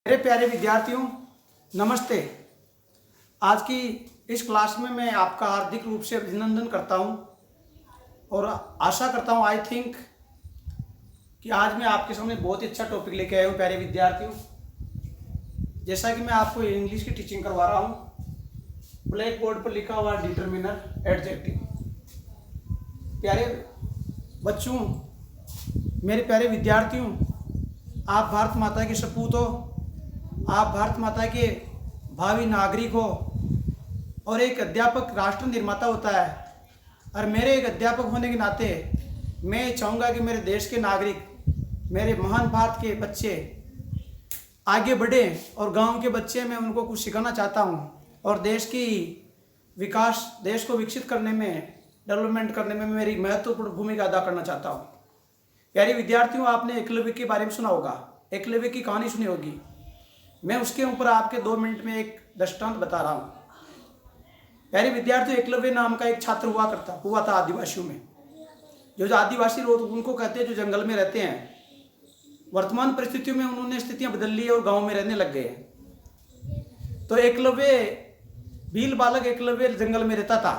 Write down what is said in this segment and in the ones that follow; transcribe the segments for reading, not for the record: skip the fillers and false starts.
मेरे प्यारे विद्यार्थियों, नमस्ते। आज की इस क्लास में मैं आपका हार्दिक रूप से अभिनंदन करता हूं और आशा करता हूं आई थिंक कि आज मैं आपके सामने बहुत ही अच्छा टॉपिक लेके आया हूं। प्यारे विद्यार्थियों, जैसा कि मैं आपको इंग्लिश की टीचिंग करवा रहा हूं, ब्लैक बोर्ड पर लिखा हुआ डिटर्मिनर एडजेक्टिव। प्यारे बच्चों, मेरे प्यारे विद्यार्थियों, आप भारत माता के सपूत हो, आप भारत माता के भावी नागरिक हो और एक अध्यापक राष्ट्र निर्माता होता है। और मेरे एक अध्यापक होने के नाते मैं चाहूँगा कि मेरे देश के नागरिक, मेरे महान भारत के बच्चे आगे बढ़े और गांव के बच्चे मैं उनको कुछ सिखाना चाहता हूँ और देश की विकास, देश को विकसित करने में, डेवलपमेंट करने में मेरी महत्वपूर्ण भूमिका अदा करना चाहता हूँ। प्यारे विद्यार्थियों, आपने एकलव्य के बारे में सुना होगा, एकलव्य की कहानी सुनी होगी। मैं उसके ऊपर आपके 2 मिनट में एक दृष्टांत बता रहा हूँ। प्यारे विद्यार्थियों, एकलव्य नाम का एक छात्र हुआ था आदिवासियों में। जो आदिवासी लोग उनको कहते हैं जो जंगल में रहते हैं। वर्तमान परिस्थितियों में उन्होंने स्थितियां बदल ली और गांव में रहने लग गए। तो एकलव्य, भील बालक एकलव्य जंगल में रहता था।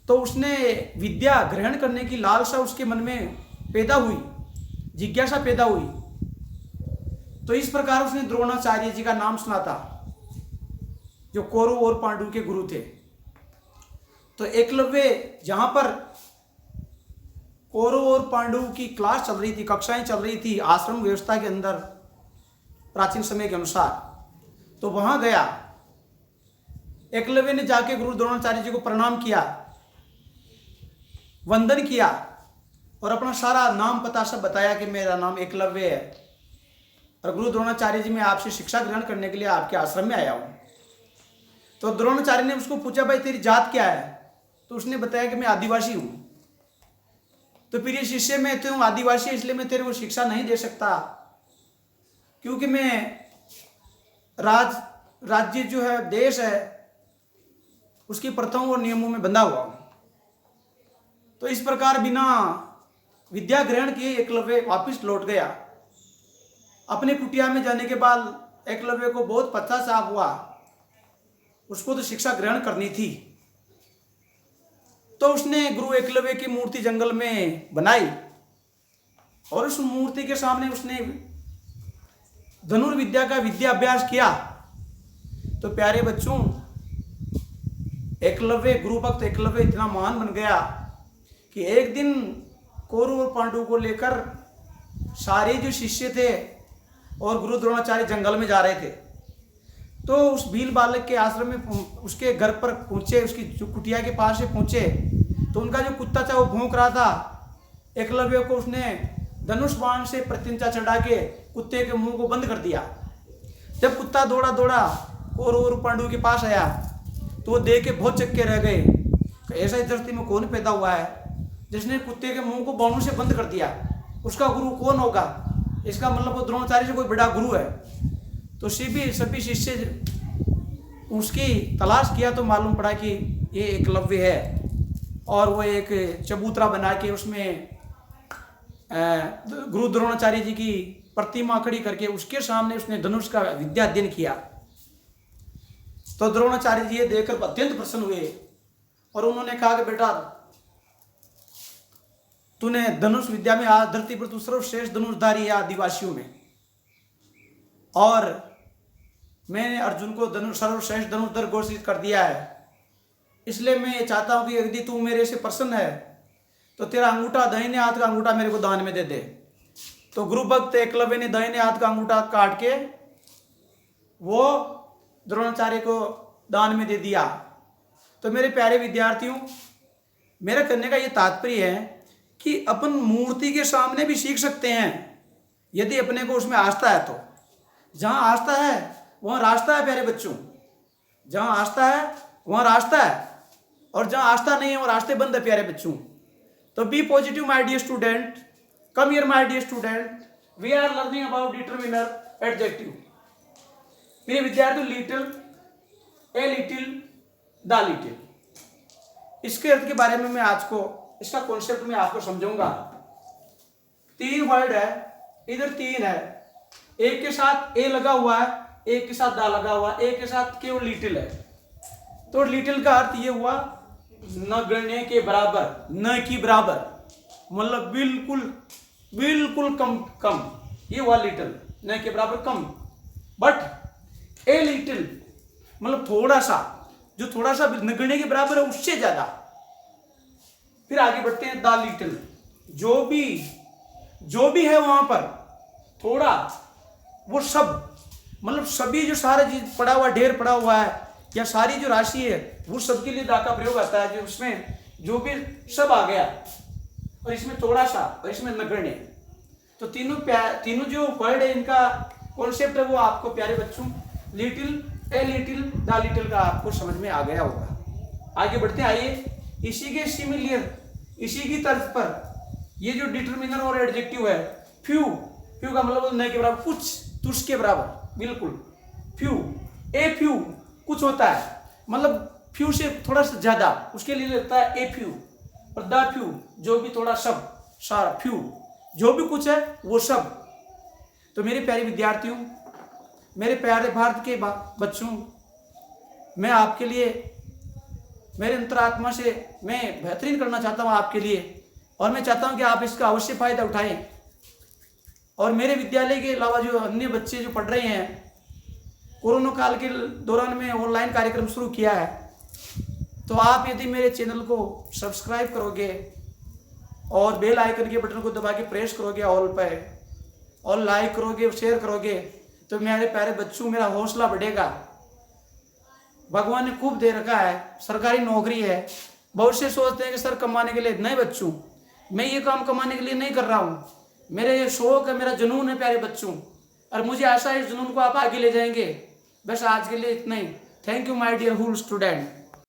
तो उसने विद्या ग्रहण करने की लालसा उसके मन में पैदा हुई, जिज्ञासा पैदा हुई। तो इस प्रकार उसने द्रोणाचार्य जी का नाम सुना था, जो कौरव और पांडु के गुरु थे। तो एकलव्य जहां पर कौरव और पांडु की क्लास चल रही थी, कक्षाएं चल रही थी आश्रम व्यवस्था के अंदर प्राचीन समय के अनुसार, तो वहां गया। एकलव्य ने जाके गुरु द्रोणाचार्य जी को प्रणाम किया, वंदन किया और अपना सारा नाम पता सब बताया कि मेरा नाम एकलव्य है और गुरु द्रोणाचार्य जी मैं आपसे शिक्षा ग्रहण करने के लिए आपके आश्रम में आया हूं। तो द्रोणाचार्य ने उसको पूछा, भाई तेरी जात क्या है? तो उसने बताया कि मैं आदिवासी हूं। तो प्रिय शिष्य, मैं तो आदिवासी इसलिए मैं तेरे को शिक्षा नहीं दे सकता, क्योंकि मैं राज्य जो है, देश है, उसकी प्रथाओं और नियमों में बंधा हुआ हूं। तो इस प्रकार बिना विद्या ग्रहण किए एकलव्य वापिस लौट गया। अपने कुटिया में जाने के बाद एकलव्य को बहुत पश्चाताप हुआ, उसको तो शिक्षा ग्रहण करनी थी। तो उसने गुरु एकलव्य की मूर्ति जंगल में बनाई और उस मूर्ति के सामने उसने धनुर्विद्या का विद्या अभ्यास किया। तो प्यारे बच्चों, एकलव्य, गुरु भक्त एकलव्य इतना महान बन गया कि एक दिन कौरव और पांडु को लेकर सारे जो शिष्य थे और गुरु द्रोणाचार्य जंगल में जा रहे थे। तो उस भील बालक के आश्रम में, उसके घर पर पहुंचे, उसकी जो कुटिया के पास से पहुंचे, तो उनका जो कुत्ता था वो भौंक रहा था। एकलव्य को उसने धनुष बाण से प्रत्यंचा चढ़ा के कुत्ते के मुंह को बंद कर दिया। जब कुत्ता दौड़ा दौड़ा कौरव और पांडु के पास आया तो वो देख के बहुत चक्के रह गए। ऐसा इस धरती में कौन पैदा हुआ है जिसने कुत्ते के मुंह को बाणों से बंद कर दिया? उसका गुरु कौन होगा? इसका मतलब वो द्रोणाचार्य से कोई बड़ा गुरु है। तो सभी शिष्य उसकी तलाश किया तो मालूम पड़ा कि ये एकलव्य है। और वो एक चबूतरा बना के उसमें गुरु द्रोणाचार्य जी की प्रतिमा खड़ी करके उसके सामने उसने धनुष का विद्या अध्ययन किया। तो द्रोणाचार्य जी ये देखकर अत्यंत प्रसन्न हुए और उन्होंने कहा कि बेटा, तूने धनुष विद्या में आज धरती पर तू सर्वश्रेष्ठ धनुषधारी है आदिवासियों में, और मैंने अर्जुन को सर्वश्रेष्ठ धनुषधर घोषित कर दिया है। इसलिए मैं ये चाहता हूं कि यदि तू मेरे से प्रसन्न है तो तेरा अंगूठा, दाहिने हाथ का अंगूठा मेरे को दान में दे दे। तो गुरु भक्त एकलव्य ने दाहिने हाथ का अंगूठा काट के वो द्रोणाचार्य को दान में दे दिया। तो मेरे प्यारे विद्यार्थियों, मेरा करने का ये तात्पर्य है कि अपन मूर्ति के सामने भी सीख सकते हैं यदि अपने को उसमें आस्था है। तो जहां आस्था है वहां रास्ता है प्यारे बच्चों, जहां आस्था है वहां रास्ता है, और जहां आस्था नहीं है वहां रास्ते बंद है प्यारे बच्चों। तो be positive my dear student, come here my dear student, we are learning about determiner adjective. प्रिय विद्यार्थियों, little, a little, the little, इसके अर्थ के बारे में मैं आज को, इसका कॉन्सेप्ट मैं आपको समझाऊंगा। 3 वर्ड है, इधर 3 है, ए के साथ ए लगा हुआ है, ए के साथ दा लगा हुआ है, ए के साथ केवल लिटिल है। तो लिटिल का अर्थ ये हुआ नगण्य के बराबर, न की बराबर, मतलब बिल्कुल बिल्कुल कम कम, ये हुआ लिटिल, न के बराबर कम। बट ए लिटिल मतलब थोड़ा सा, जो थोड़ा सा नगण्य के बराबर है उससे ज्यादा। फिर आगे बढ़ते हैं, द लिटिल, जो भी है वहां पर थोड़ा, वो सब मतलब सभी जो सारा चीज पड़ा हुआ, ढेर पड़ा हुआ है, या सारी जो राशि है वो सबके लिए दा का प्रयोग आता है, जो उसमें जो भी सब आ गया, और इसमें थोड़ा सा, और इसमें नगण्य। तो तीनों जो वर्ड है, इनका कॉन्सेप्ट है वो आपको प्यारे बच्चों little, a little, the little का आपको समझ में आ गया होगा। आगे बढ़ते हैं, आइए इसी के सिमिलर, इसी की तर्ज पर ये जो डिटरमिनर और एडजेक्टिव है, फ्यू, फ्यू का मतलब न के बराबर, कुछ, तुझ के बराबर, बिल्कुल फ्यू, ए फ्यू कुछ होता है, मतलब फ्यू से थोड़ा सा ज्यादा, उसके लिए लगता है ए फ्यू। और द फ्यू जो भी थोड़ा सब, सारा फ्यू जो भी कुछ है वो सब। तो मेरे प्यारे विद्यार्थियों, मेरे प्यारे भारत के बच्चों, मैं आपके लिए मेरे अंतरात्मा से मैं बेहतरीन करना चाहता हूँ आपके लिए, और मैं चाहता हूँ कि आप इसका अवश्य फायदा उठाएं। और मेरे विद्यालय के अलावा जो अन्य बच्चे जो पढ़ रहे हैं, कोरोना काल के दौरान में ऑनलाइन कार्यक्रम शुरू किया है, तो आप यदि मेरे चैनल को सब्सक्राइब करोगे और बेल आइकन के बटन को दबा के प्रेस करोगे ऑल पे, और लाइक करोगे, शेयर करोगे, तो मेरे प्यारे बच्चों मेरा हौसला बढ़ेगा। भगवान ने खूब दे रखा है, सरकारी नौकरी है, बहुत से सोचते हैं कि सर कमाने के लिए, नहीं बच्चों, मैं ये काम कमाने के लिए नहीं कर रहा हूँ, मेरे ये शौक है, मेरा जुनून है प्यारे बच्चों, और मुझे आशा है इस जुनून को आप आगे ले जाएंगे। बस आज के लिए इतना ही। Thank you my dear whole student.